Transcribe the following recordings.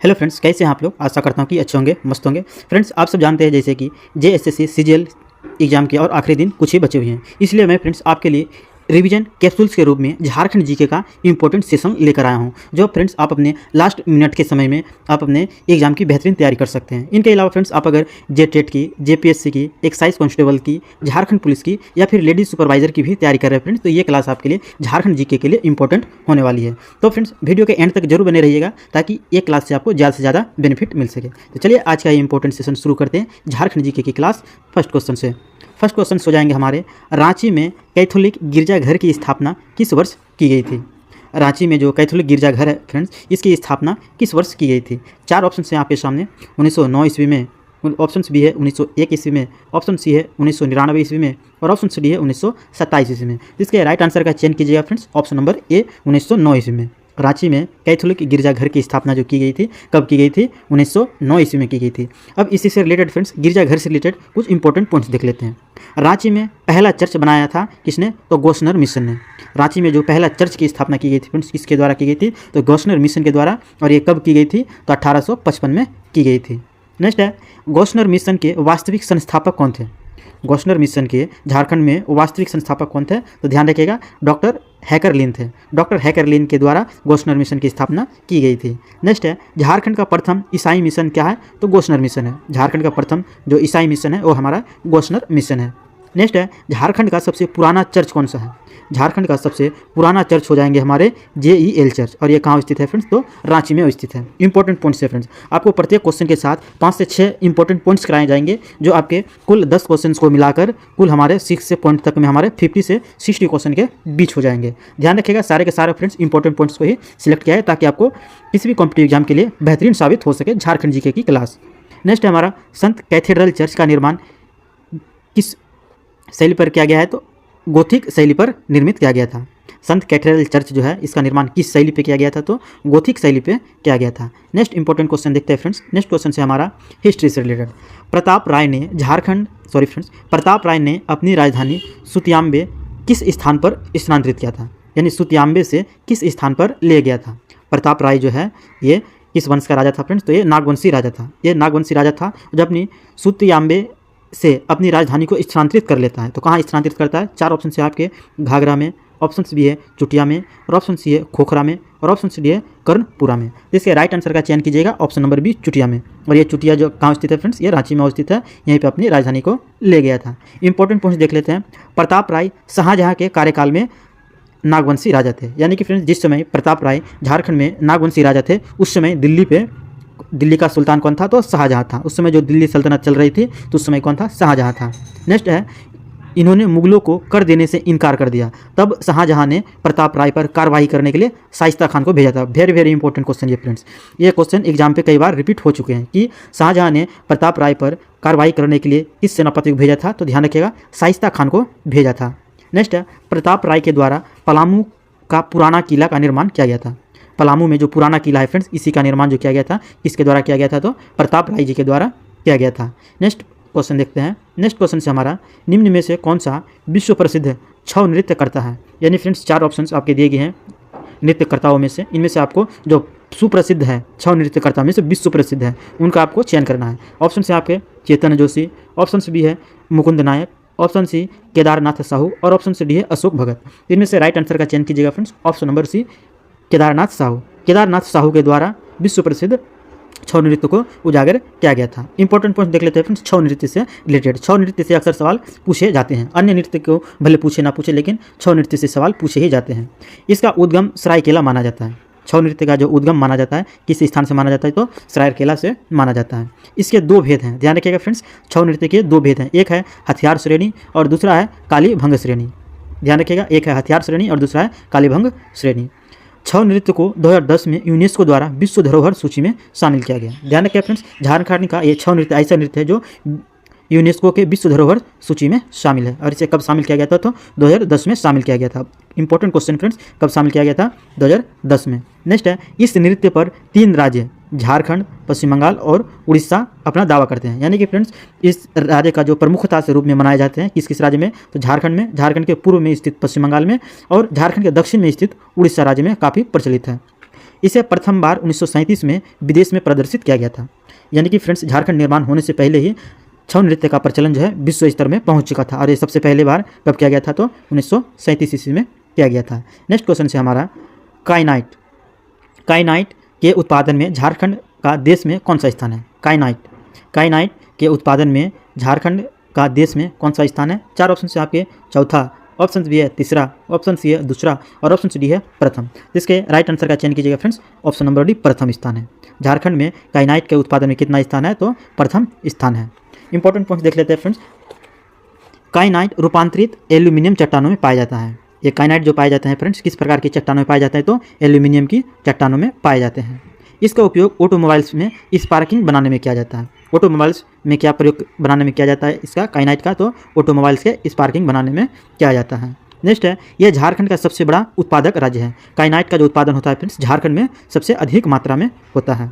Hello friends, कैसे हैं आप लोग। आशा करता हूँ कि अच्छे होंगे, मस्त होंगे। फ्रेंड्स, आप सब जानते हैं जैसे कि जेएसएससी सीजीएल एग्जाम के और आखिरी दिन कुछ ही बचे हुए हैं। इसलिए मैं फ्रेंड्स आपके लिए रिवीजन कैप्सूल्स के रूप में झारखंड जीके का इंपॉर्टेंट सेशन लेकर आया हूं, जो फ्रेंड्स आप अपने लास्ट मिनट के समय में आप अपने एग्जाम की बेहतरीन तैयारी कर सकते हैं। इनके अलावा फ्रेंड्स आप अगर जेटेट की, जेपीएससी की, एक्साइज कांस्टेबल की, झारखंड पुलिस की या फिर लेडीज सुपरवाइजर की भी तैयारी कर रहे हैं फ्रेंड्स, तो ये क्लास आपके लिए झारखंड जीके के लिए इंपॉर्टेंट होने वाली है। तो फ्रेंड्स वीडियो के एंड तक जरूर बने रहिएगा ताकि ये क्लास से आपको ज़्यादा से ज़्यादा बेनिफिट मिल सके। तो चलिए आज का ये इंपॉर्टेंट सेशन शुरू करते हैं झारखंड जीके की क्लास फर्स्ट क्वेश्चन से। फर्स्ट क्वेश्चन हो जाएंगे हमारे, रांची में कैथोलिक गिरजाघर की स्थापना किस वर्ष की गई थी। रांची में जो कैथोलिक गिरजाघर है फ्रेंड्स, इसकी स्थापना किस वर्ष की गई थी। चार ऑप्शन हैं आपके सामने। 1909 ईस्वी में, ऑप्शन बी है 1901 ईस्वी में, ऑप्शन सी है 1999 ईस्वी में और ऑप्शन डी है 1927 ईस्वी में। इसके राइट आंसर का चयन कीजिएगा फ्रेंड्स। ऑप्शन नंबर ए 1909 ईस्वी में रांची में कैथोलिक गिरजाघर की स्थापना जो की गई थी, कब की गई थी, 1909 ईस्वी में की गई थी। अब इसी से रिलेटेड फ्रेंड्स गिरजाघर से रिलेटेड कुछ इंपॉर्टेंट पॉइंट्स देख लेते हैं। रांची में पहला चर्च बनाया था किसने, तो गोस्नर मिशन ने। रांची में जो पहला चर्च की स्थापना की गई थी फ्रेंड्स, किसके द्वारा की गई थी, तो गोस्नर मिशन के द्वारा। और ये कब की गई थी, तो 1855 में की गई थी। नेक्स्ट है, गोस्नर मिशन के वास्तविक संस्थापक कौन थे। गोस्नर मिशन के झारखंड में वास्तविक संस्थापक कौन थे, तो ध्यान रखिएगा डॉक्टर हैकरलिन थे। डॉक्टर हैकरलिन के द्वारा गोस्नर मिशन की स्थापना की गई थी। नेक्स्ट है, झारखंड का प्रथम ईसाई मिशन क्या है, तो गोस्नर मिशन है। झारखंड का प्रथम जो ईसाई मिशन है वो हमारा गोस्नर मिशन है। नेक्स्ट है, झारखंड का सबसे पुराना चर्च कौन सा है। झारखंड का सबसे पुराना चर्च हो जाएंगे हमारे जेईएल चर्च, और ये कहाँ स्थित है फ्रेंड्स, तो रांची में स्थित है। इंपॉर्टेंट पॉइंट्स है फ्रेंड्स, आपको प्रत्येक क्वेश्चन के साथ 5 से 6 इंपॉर्टेंट पॉइंट्स कराए जाएंगे, जो आपके कुल 10 क्वेश्चन को मिलाकर कुल हमारे 6 से पॉइंट तक में हमारे 50 से 60 क्वेश्चन के बीच हो जाएंगे। ध्यान रखिएगा सारे के सारे फ्रेंड्स इंपॉर्टेंट पॉइंट्स को ही सिलेक्ट किया है ताकि आपको किसी भी कॉम्पिटिटिव एग्जाम के लिए बेहतरीन साबित हो सके झारखंड जीके की क्लास। नेक्स्ट है हमारा, संत कैथेड्रल चर्च का निर्माण किस शैली पर किया गया है, तो गोथिक शैली पर निर्मित किया गया था। संत कैथेड्रल चर्च जो है इसका निर्माण किस शैली पे किया गया था, तो गोथिक शैली पे किया गया था। नेक्स्ट इंपॉर्टेंट क्वेश्चन देखते हैं फ्रेंड्स। नेक्स्ट क्वेश्चन से हमारा हिस्ट्री से रिलेटेड। प्रताप राय ने अपनी राजधानी सुतियाम्बे किस स्थान पर स्थानांतरित किया था, यानी सुतियाम्बे से किस स्थान पर ले गया था। प्रताप राय जो है ये किस वंश का राजा था फ्रेंड्स, तो ये नागवंशी राजा था। ये नागवंशी राजा था जब अपनी सुतियाम्बे से अपनी राजधानी को स्थानांतरित कर लेता है। तो कहाँ स्थानांतरित करता है, चार ऑप्शन से आपके, घाघरा में, ऑप्शन बी है चुटिया में, और ऑप्शन सी है खोखरा में, और ऑप्शन डी है कर्णपुरा में। इसके राइट आंसर का चयन कीजिएगा, ऑप्शन नंबर बी चुटिया में। और ये चुटिया जो कहाँ स्थित है फ्रेंड्स, ये रांची में स्थित है। यहीं पे अपनी राजधानी को ले गया था। इंपॉर्टेंट पॉइंट्स देख लेते हैं। प्रताप राय शाहजहाँ के कार्यकाल में नागवंशी राजा थे, यानी कि फ्रेंड्स जिस समय प्रताप राय झारखंड में नागवंशी राजा थे उस समय दिल्ली का सुल्तान कौन था, तो शाहजहाँ था। उस समय जो दिल्ली सल्तनत चल रही थी तो उस समय कौन था, शाहजहाँ था। नेक्स्ट है, इन्होंने मुगलों को कर देने से इनकार कर दिया, तब शाहजहाँ ने प्रताप राय पर कार्रवाई करने के लिए शाइस्ता खान को भेजा था। वेरी वेरी इंपॉर्टेंट क्वेश्चन ये फ्रेंड्स, ये क्वेश्चन एग्जाम पे कई बार रिपीट हो चुके हैं कि शाहजहाँ ने प्रताप राय पर कार्रवाई करने के लिए किस सेनापति को भेजा था, तो ध्यान रखिएगा शाइस्ता खान को भेजा था। नेक्स्ट है, प्रताप राय के द्वारा पलामू का पुराना किला का निर्माण किया गया था। पलामू में जो पुराना किला है फ्रेंड्स, इसी का निर्माण जो किया गया था, किसके द्वारा किया गया था, तो प्रताप राय जी के द्वारा किया गया था। नेक्स्ट क्वेश्चन देखते हैं। नेक्स्ट क्वेश्चन से हमारा, निम्न में से कौन सा विश्व प्रसिद्ध छऊ नृत्य करता है। यानी फ्रेंड्स चार ऑप्शंस आपके दिए गए हैं नृत्यकर्ताओं में से, इनमें से आपको जो सुप्रसिद्ध है छऊ नृत्यकर्ता में से विश्व प्रसिद्ध है उनका आपको चयन करना है। ऑप्शन से आपके चेतन जोशी, ऑप्शन बी है मुकुंद नायक, ऑप्शन सी केदारनाथ साहू, और ऑप्शन डी है अशोक भगत। इनमें से राइट आंसर का चयन कीजिएगा friends. Option number C Kedarnath Sahu के द्वारा विश्व प्रसिद्ध छऊ नृत्य को उजागर किया गया था। इंपॉर्टेंट पॉइंट देख लेते हैं फ्रेंड्स छऊ नृत्य से रिलेटेड। छऊ नृत्य से अक्सर सवाल पूछे जाते हैं, अन्य नृत्य को भले पूछे ना पूछे लेकिन छऊ नृत्य से सवाल पूछे ही जाते हैं। इसका उद्गम सरायकेला माना जाता है। छऊ नृत्य का जो उद्गम माना जाता है किस स्थान से माना जाता है, तो सरायकेला से माना जाता है। इसके दो भेद हैं, ध्यान रखिएगा फ्रेंड्स। छऊ नृत्य के दो भेद हैं, एक है हथियार श्रेणी और दूसरा है कालीभंग श्रेणी। ध्यान रखिएगा, एक है हथियार श्रेणी और दूसरा है कालीभंग श्रेणी। छऊ नृत्य को 2010 में यूनेस्को द्वारा विश्व धरोहर सूची में शामिल किया गया। ध्यान रखिए फ्रेंड्स, झारखंड का ये छऊ नृत्य ऐसा नृत्य है जो यूनेस्को के विश्व धरोहर सूची में शामिल है। और इसे कब शामिल किया गया था, तो 2010 में शामिल किया गया था। इंपॉर्टेंट क्वेश्चन फ्रेंड्स, कब शामिल किया गया था, 2010 में। नेक्स्ट है, इस नृत्य पर 3 राज्य झारखंड, पश्चिम बंगाल और उड़ीसा अपना दावा करते हैं। यानी कि फ्रेंड्स इस राज्य का जो प्रमुखता से रूप में मनाए जाते हैं किस किस राज्य में, तो झारखंड में, झारखंड के पूर्व में स्थित पश्चिम बंगाल में और झारखंड के दक्षिण में स्थित उड़ीसा राज्य में काफ़ी प्रचलित है। इसे प्रथम बार 1937 में विदेश में प्रदर्शित किया गया था। यानी कि फ्रेंड्स झारखंड निर्माण होने से पहले ही छऊ नृत्य का प्रचलन जो है विश्व स्तर में पहुंच चुका था और ये सबसे पहले बार कब किया गया था तो 1937 ईस्वी में किया गया था। नेक्स्ट क्वेश्चन से हमारा काइनाइट। काइनाइट के उत्पादन में झारखंड का देश में कौन सा स्थान है? काइनाइट के उत्पादन में झारखंड का देश में कौन सा स्थान है? 4 ऑप्शन से आपके चौथा, ऑप्शन बी है तीसरा, ऑप्शन सी है दूसरा और ऑप्शन डी है प्रथम। जिसके राइट आंसर का चयन कीजिएगा फ्रेंड्स। ऑप्शन नंबर डी प्रथम स्थान है। झारखंड में काइनाइट के उत्पादन में कितना स्थान है तो प्रथम स्थान है। इंपॉर्टेंट पॉइंट देख लेते हैं फ्रेंड्स। काइनाइट रूपांतरित एल्यूमिनियम चट्टानों में पाया जाता है। ये काइनाइट जो पाए जाते हैं फ्रेंड्स किस प्रकार की चट्टानों में पाए जाते हैं तो एल्यूमिनियम की चट्टानों में पाए जाते हैं। इसका उपयोग ऑटोमोबाइल्स में स्पार्किंग बनाने में किया जाता है। ऑटोमोबाइल्स में क्या प्रयोग बनाने में किया जाता है इसका काइनाइट का तो ऑटोमोबाइल्स के स्पार्किंग बनाने में किया जाता है। नेक्स्ट है, यह झारखंड का सबसे बड़ा उत्पादक राज्य है। काइनाइट का जो उत्पादन होता है फ्रेंड्स झारखंड में सबसे अधिक मात्रा में होता है।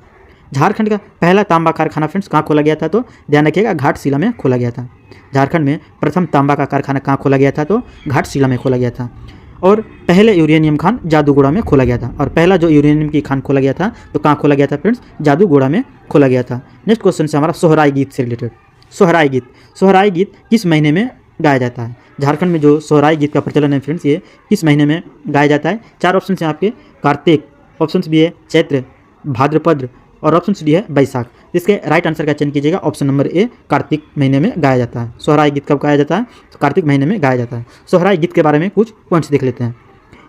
झारखंड का पहला तांबा कारखाना फ्रेंड्स कहाँ खोला गया था तो ध्यान रखिएगा घाटशिला में खोला गया था। झारखंड में प्रथम तांबा का कारखाना कहाँ खोला गया था तो घाटशिला में खोला गया था। और पहले यूरेनियम खान जादूगोड़ा में खोला गया था और पहला जो यूरेनियम की खान खोला गया था तो कहाँ खोला गया था फ्रेंड्स जादूगोड़ा में खोला गया था। नेक्स्ट क्वेश्चन से हमारा सोहराई गीत से रिलेटेड। सोहराई गीत किस महीने में गाया जाता है? झारखंड में जो सोहराई गीत का प्रचलन है फ्रेंड्स ये किस महीने में गाया जाता है? 4 ऑप्शन से आपके कार्तिक, ऑप्शन बी है चैत्र, भाद्रपद और ऑप्शन डी है बैसाख। इसके राइट आंसर का चयन कीजिएगा। ऑप्शन नंबर ए कार्तिक महीने में गाया जाता है। सोहराई गीत कब गाया जाता है तो कार्तिक महीने में गाया जाता है। सोहराई गीत के बारे में कुछ पॉइंट्स देख लेते हैं।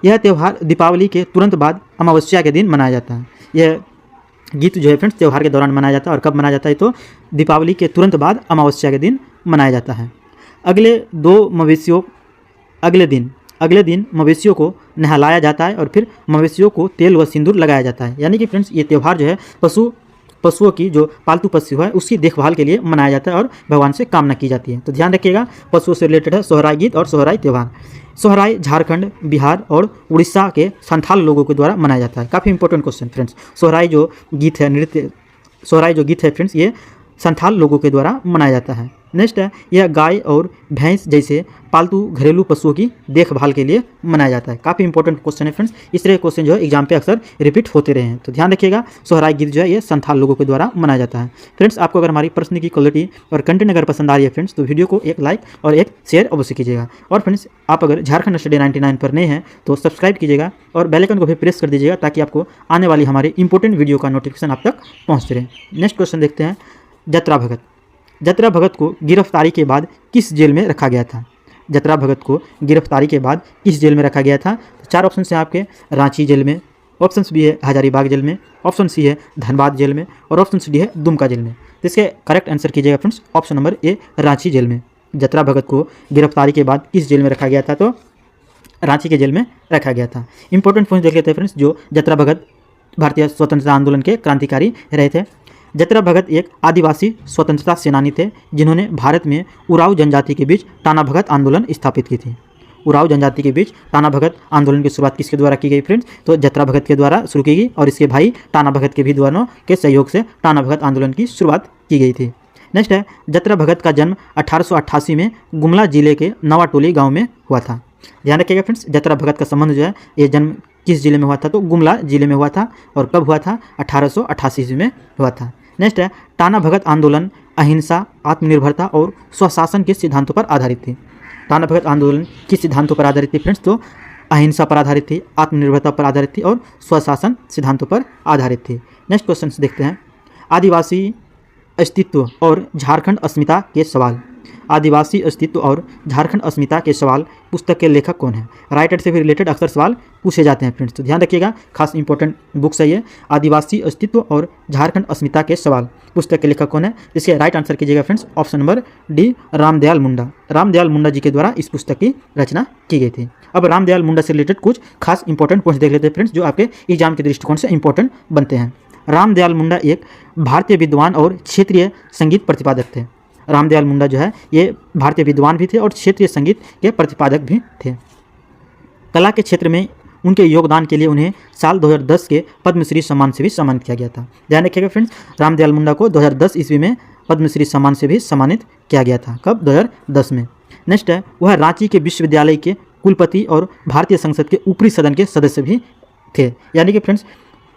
यह त्यौहार दीपावली के तुरंत बाद अमावस्या के दिन मनाया जाता है। यह गीत जो है फ्रेंड्स त्यौहार के दौरान मनाया जाता है और कब मनाया जाता है तो दीपावली के तुरंत बाद अमावस्या के दिन मनाया जाता है। अगले दिन मवेशियों को नहलाया जाता है और फिर मवेशियों को तेल व सिंदूर लगाया जाता है। यानी कि फ्रेंड्स ये त्यौहार जो है पशुओं की जो पालतू पशु है उसकी देखभाल के लिए मनाया जाता है और भगवान से कामना की जाती है। तो ध्यान रखिएगा पशुओं से रिलेटेड है सोहराई गीत और सोहराई त्यौहार। सोहराई झारखंड, बिहार और उड़ीसा के संथाल लोगों के द्वारा मनाया जाता है। काफ़ी इंपॉर्टेंट क्वेश्चन फ्रेंड्स। सोहराई जो गीत है फ्रेंड्स ये संथाल लोगों के द्वारा मनाया जाता है। नेक्स्ट है, यह गाय और भैंस जैसे पालतू घरेलू पशुओं की देखभाल के लिए मनाया जाता है। काफ़ी इंपॉर्टेंट क्वेश्चन है फ्रेंड्स। इस तरह क्वेश्चन जो है एग्जाम पे अक्सर रिपीट होते रहे हैं तो ध्यान रखिएगा सोहराई गीत जो है ये संथाल लोगों के द्वारा मनाया जाता है। फ्रेंड्स आपको अगर हमारी प्रश्न की क्वालिटी और कंटेंट अगर पसंद आ रही है फ्रेंड्स तो वीडियो को एक लाइक और एक शेयर अवश्य कीजिएगा। और फ्रेंड्स आप अगर झारखंड स्टडी 99 पर नए हैं तो सब्सक्राइब कीजिएगा और बेल आइकन को भी प्रेस कर दीजिएगा ताकि आपको आने वाली हमारी इंपॉर्टेंट वीडियो का नोटिफिकेशन आप तक पहुँचते रहे। नेक्स्ट क्वेश्चन देखते हैं। जतरा भगत को गिरफ्तारी के बाद किस जेल में रखा गया था? जतरा भगत को गिरफ्तारी के बाद किस जेल में रखा गया था? तो 4 ऑप्शन से आपके रांची जेल में, ऑप्शन बी है हजारीबाग जेल में, ऑप्शन सी है धनबाद जेल में और ऑप्शन डी है दुमका जेल में। तो इसके करेक्ट आंसर कीजिएगा friends option number A Ranchi jail में। जतरा भगत को गिरफ्तारी के बाद किस जेल में रखा गया था तो रांची के जेल में रखा गया था। इंपॉर्टेंट पॉइंट देख लेते हैं फ्रेंड्स। जो जतरा भगत भारतीय स्वतंत्रता आंदोलन के क्रांतिकारी रहे थे। जतरा भगत एक आदिवासी स्वतंत्रता सेनानी थे जिन्होंने भारत में उराव जनजाति के बीच टाना भगत आंदोलन स्थापित की थी। उराव जनजाति के बीच टाना भगत आंदोलन की शुरुआत किसके द्वारा की गई फ्रेंड्स? तो जतरा भगत के द्वारा शुरू की गई और इसके भाई टाना भगत के भी दोनों के सहयोग से टाना भगत आंदोलन की शुरुआत की गई थी। नेक्स्ट है, जतरा भगत का जन्म 1888 में गुमला जिले के नवाटोली गाँव में हुआ था। ध्यान रखिएगा फ्रेंड्स जतरा भगत का संबंध जो है ये जन्म किस जिले में हुआ था तो गुमला जिले में हुआ था और कब हुआ था? 1888 में हुआ था। नेक्स्ट है, टाना भगत आंदोलन अहिंसा, आत्मनिर्भरता और स्वशासन के सिद्धांतों पर आधारित थी। टाना भगत आंदोलन किस सिद्धांतों पर आधारित थी फ्रेंड्स? तो अहिंसा पर आधारित थी, आत्मनिर्भरता पर आधारित थी और स्वशासन सिद्धांतों पर आधारित थी। नेक्स्ट क्वेश्चन देखते हैं। आदिवासी अस्तित्व और झारखंड अस्मिता के सवाल। आदिवासी अस्तित्व और झारखंड अस्मिता के सवाल पुस्तक के लेखक कौन है? राइटर से भी रिलेटेड अक्सर सवाल पूछे जाते हैं फ्रेंड्स तो ध्यान रखिएगा खास इंपॉर्टेंट बुक्स है ये। आदिवासी अस्तित्व और झारखंड अस्मिता के सवाल पुस्तक के लेखक कौन है? इसके राइट आंसर कीजिएगा friends option number D Ramdayal Munda. Ramdayal Munda ji के द्वारा इस पुस्तक की रचना की गई थी। अब रामदयाल मुंडा से रिलेटेड कुछ खास इंपॉर्टेंट पॉइंट्स देख लेते हैं फ्रेंड्स जो आपके एग्जाम के दृष्टिकोण से इंपॉर्टेंट बनते हैं। रामदयाल मुंडा एक भारतीय विद्वान और क्षेत्रीय संगीत प्रतिपादक थे। रामदयाल मुंडा जो है ये भारतीय विद्वान भी थे और क्षेत्रीय संगीत के प्रतिपादक भी थे। कला के क्षेत्र में उनके योगदान के लिए उन्हें साल 2010 के पद्मश्री सम्मान से भी सम्मानित किया गया था। ध्यान रखिएगा फ्रेंड्स रामदयाल मुंडा को 2010 ईस्वी में पद्मश्री सम्मान से भी सम्मानित किया गया था। कब? 2010 में। नेक्स्ट है, वह रांची के विश्वविद्यालय के कुलपति और भारतीय संसद के ऊपरी सदन के सदस्य भी थे। यानी कि फ्रेंड्स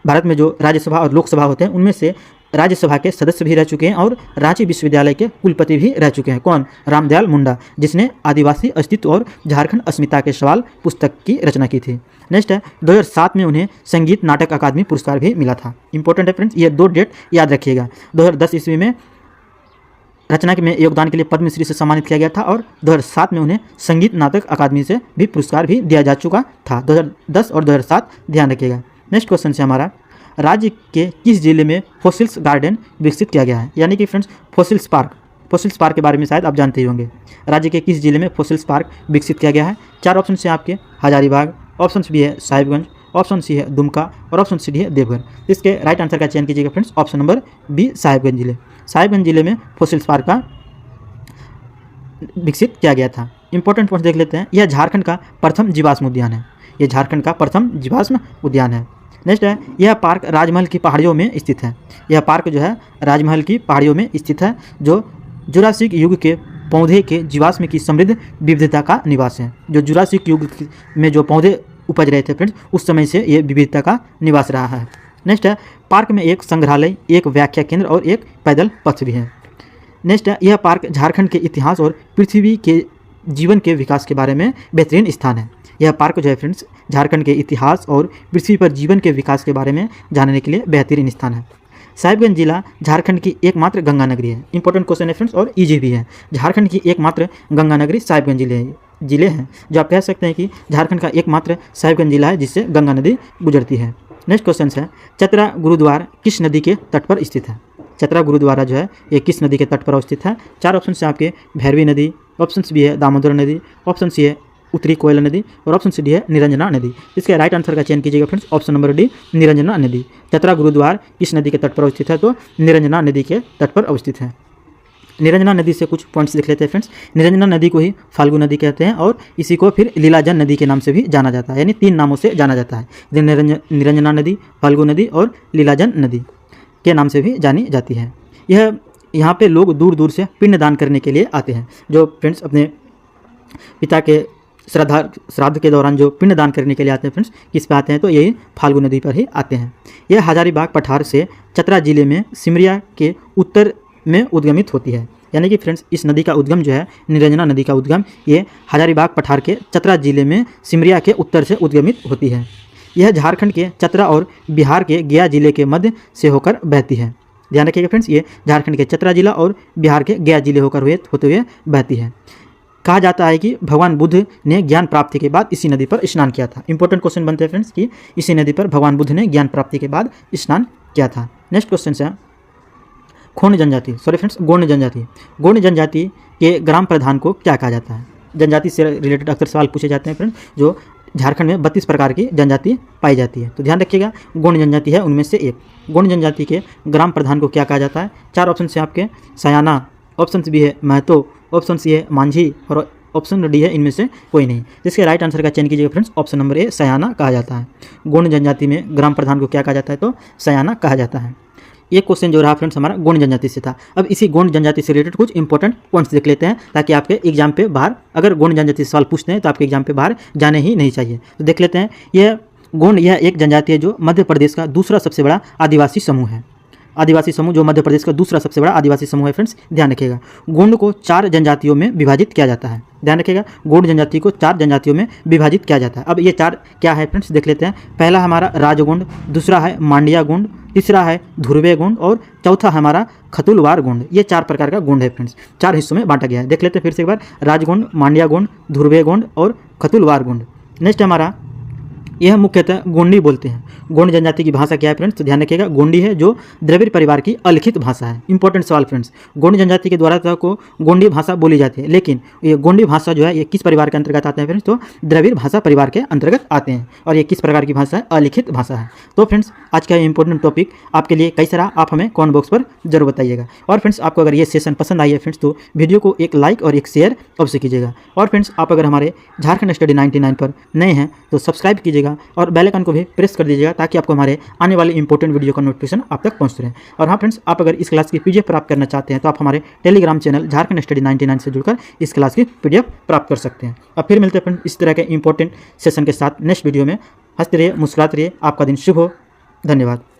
भारत में जो राज्यसभा और लोकसभा होते हैं उनमें से राज्यसभा के सदस्य भी रह चुके हैं और रांची विश्वविद्यालय के कुलपति भी रह चुके हैं। कौन? रामदयाल मुंडा, जिसने आदिवासी अस्तित्व और झारखंड अस्मिता के सवाल पुस्तक की रचना की थी। नेक्स्ट है 2007 में उन्हें संगीत नाटक अकादमी पुरस्कार भी मिला था। इंपॉर्टेंट है फ्रेंड्स, ये 2 डेट याद रखिएगा। 2010 ईस्वी में रचना में योगदान के लिए पद्मश्री से सम्मानित किया गया था और 2007 में उन्हें संगीत नाटक अकादमी से भी पुरस्कार भी दिया जा चुका था। 2010 और 2007 ध्यान रखिएगा। नेक्स्ट क्वेश्चन से हमारा, राज्य के किस जिले में फॉसिल्स गार्डन विकसित किया गया है? यानी कि फ्रेंड्स फॉसिल्स पार्क के बारे में शायद आप जानते ही होंगे। राज्य के किस जिले में फॉसिल्स पार्क विकसित किया गया है? 4 ऑप्शन से आपके हजारीबाग, ऑप्शन बी है साहिबगंज, ऑप्शन सी है दुमका और ऑप्शन सी डी है देवघर। इसके राइट आंसर का चयन कीजिएगा friends, option number B Sahibganj जिले। साहिबगंज जिले में फॉसिल्स पार्क का विकसित किया गया था। इंपॉर्टेंट पॉइंट देख लेते हैं। यह झारखंड का प्रथम जीवाश्म उद्यान है। यह झारखंड का प्रथम जीवाश्म उद्यान है। नेक्स्ट है, यह पार्क राजमहल की पहाड़ियों में स्थित है। यह पार्क जो है राजमहल की पहाड़ियों में स्थित है, जो जुरासिक युग के पौधे के जीवाश्म की समृद्ध विविधता का निवास है। जो जुरासिक युग में जो पौधे उपज रहे थे फ्रेंड्स, उस समय से ये विविधता का निवास रहा है। नेक्स्ट है, पार्क में एक संग्रहालय, एक व्याख्या केंद्र और एक पैदल पथ भी है। नेक्स्ट है, यह पार्क झारखंड के इतिहास और पृथ्वी के जीवन के विकास के बारे में बेहतरीन स्थान है। यह पार्क जो है फ्रेंड्स झारखंड के इतिहास और पृथ्वी पर जीवन के विकास के बारे में जानने के लिए बेहतरीन स्थान है। साहिबगंज जिला झारखंड की एकमात्र गंगा नगरी है। इंपॉर्टेंट क्वेश्चन है फ्रेंड्स और इजी भी है। झारखंड की एकमात्र गंगा नगरी साहिबगंज जिले हैं, जो आप कह सकते हैं कि झारखंड का एकमात्र साहिबगंज जिला है जिससे गंगा नदी गुजरती है। नेक्स्ट क्वेश्चन है, चतरा गुरुद्वारा किस नदी के तट पर स्थित है? चतरा गुरुद्वारा जो है ये किस नदी के तट पर स्थित है? 4 ऑप्शन से आपके भैरवी नदी, ऑप्शन बी है दामोदर नदी, ऑप्शन सी है उत्तरी कोयला नदी और ऑप्शन सी डी है निरंजना नदी। इसके राइट आंसर का चयन कीजिएगा friends, option number D Niranjana नदी। चतरा गुरुद्वारा किस नदी के तट पर अवस्थित है? तो निरंजना नदी के तट पर अवस्थित है। निरंजना नदी से कुछ पॉइंट्स लिख लेते हैं फ्रेंड्स। निरंजना नदी को ही फाल्गु नदी कहते हैं और इसी को फिर लीलाजन नदी के नाम से भी जाना जाता है, यानी 3 नामों से जाना जाता है। निरंजना नदी, फाल्गु नदी और लीलाजन नदी के नाम से भी जानी जाती है। यह यहाँ पे लोग दूर दूर से पिंड दान करने के लिए आते हैं। जो फ्रेंड्स अपने पिता के श्राद्ध के दौरान जो पिंड दान करने के लिए आते हैं फ्रेंड्स, किस पे आते हैं? तो यही फाल्गु नदी पर ही आते हैं। यह हजारीबाग पठार से चतरा जिले में सिमरिया के उत्तर में उद्गमित होती है। यानी कि फ्रेंड्स इस नदी का उद्गम जो है, निरंजना नदी का उद्गम, ये हजारीबाग पठार के चतरा जिले में सिमरिया के उत्तर से उद्गमित होती है। यह झारखंड के चतरा और बिहार के गया जिले के मध्य से होकर बहती है। ध्यान रखिएगा फ्रेंड्स, ये झारखंड के चतरा जिला और बिहार के गया जिले होकर होते हुए बहती है। कहा जाता है कि भगवान बुद्ध ने ज्ञान प्राप्ति के बाद इसी नदी पर स्नान किया था। इंपॉर्टेंट क्वेश्चन बनते हैं फ्रेंड्स कि इसी नदी पर भगवान बुद्ध ने ज्ञान प्राप्ति के बाद स्नान किया था। नेक्स्ट क्वेश्चन है गोंड जनजाति, गोंड जनजाति के ग्राम प्रधान को क्या कहा जाता है? जनजाति से रिलेटेड अक्सर सवाल पूछे जाते हैं फ्रेंड्स। जो झारखंड में 32 प्रकार की जनजाति पाई जाती है, तो ध्यान रखिएगा गोंड जनजाति है उनमें से एक। गोंड जनजाति के ग्राम प्रधान को क्या कहा जाता है? 4 ऑप्शन से आपके सयाना, ऑप्शन बी है महतो, ऑप्शन सी है मांझी और ऑप्शन डी है इनमें से कोई नहीं। जिसके राइट आंसर का चयन कीजिएगा फ्रेंड्स, ऑप्शन नंबर ए सयाना कहा जाता है। गोंड जनजाति में ग्राम प्रधान को क्या कहा जाता है? तो सयाना कहा जाता है। ये क्वेश्चन जो रहा फ्रेंड्स हमारा गोंड जनजाति से था। अब इसी गोंड जनजाति से रिलेटेड कुछ इंपॉर्टेंट पॉइंट्स देख लेते हैं, ताकि आपके एग्जाम पे बाहर अगर गोंड जनजाति से सवाल पूछते हैं तो आपके एग्जाम पे बाहर जाने ही नहीं चाहिए। तो देख लेते हैं। यह गोंड यह एक जनजाति है जो मध्य प्रदेश का दूसरा सबसे बड़ा आदिवासी समूह है। आदिवासी समूह जो मध्य प्रदेश का दूसरा सबसे बड़ा आदिवासी समूह है फ्रेंड्स, ध्यान रखिएगा। गोंड को 4 जनजातियों में विभाजित किया जाता है। ध्यान रखिएगा, गोंड जनजाति को 4 जनजातियों में विभाजित किया जाता है। अब ये 4 क्या है फ्रेंड्स, देख लेते हैं। पहला हमारा राजगोंड, दूसरा है मांडिया गोंड, तीसरा है धुरवे गोंड और चौथा हमारा खतुलवार गोंड। ये 4 प्रकार का गोंड है फ्रेंड्स, 4 हिस्सों में बांटा गया है। देख लेते हैं फिर से एक बार, राजगोंड, मांडिया गोंड, धुरवे गोंड और खतुलवार गोंड। नेक्स्ट हमारा यह मुख्यतः गोंडी बोलते हैं। गोंड जनजाति की भाषा क्या है फ्रेंड्स, तो ध्यान रखिएगा गोंडी है जो द्रविड़ परिवार की अलिखित भाषा है। इंपॉर्टेंट सवाल फ्रेंड्स, गोंड जनजाति के द्वारा को गोंडी भाषा बोली जाती है, लेकिन ये गोंडी भाषा जो है ये किस परिवार के अंतर्गत आते हैं फ्रेंड्स, तो द्रविड़ भाषा परिवार के अंतर्गत आते हैं। और ये किस प्रकार की भाषा है, अलिखित भाषा है। तो फ्रेंड्स आज का इंपॉर्टेंट टॉपिक आपके लिए कैसा रहा, आप हमें कमेंट बॉक्स पर जरूर बताइएगा। और फ्रेंड्स आपको अगर ये सेशन पसंद आई है फ्रेंड्स, तो वीडियो को एक लाइक और एक शेयर अवश्य कीजिएगा। और फ्रेंड्स आप अगर हमारे झारखंड स्टडी 99 पर नए हैं तो सब्सक्राइब कीजिएगा और बेल आइकन को भी प्रेस कर दीजिएगा, ताकि आपको हमारे आने वाले इंपॉर्टेंट वीडियो का नोटिफिकेशन आप तक पहुंचते रहे। और हाँ फ्रेंड्स, आप अगर इस क्लास की पीडीएफ प्राप्त करना चाहते हैं तो आप हमारे टेलीग्राम चैनल झारखंड स्टडी 99 से जुड़कर इस क्लास की पीडीएफ प्राप्त कर सकते हैं। अब फिर मिलते हैं फ्रेंड्स इस तरह के इंपॉर्टेंट सेशन के साथ नेक्स्ट वीडियो में। हंसते रहिए, मुस्कुराते रहिए, आपका दिन शुभ हो। धन्यवाद।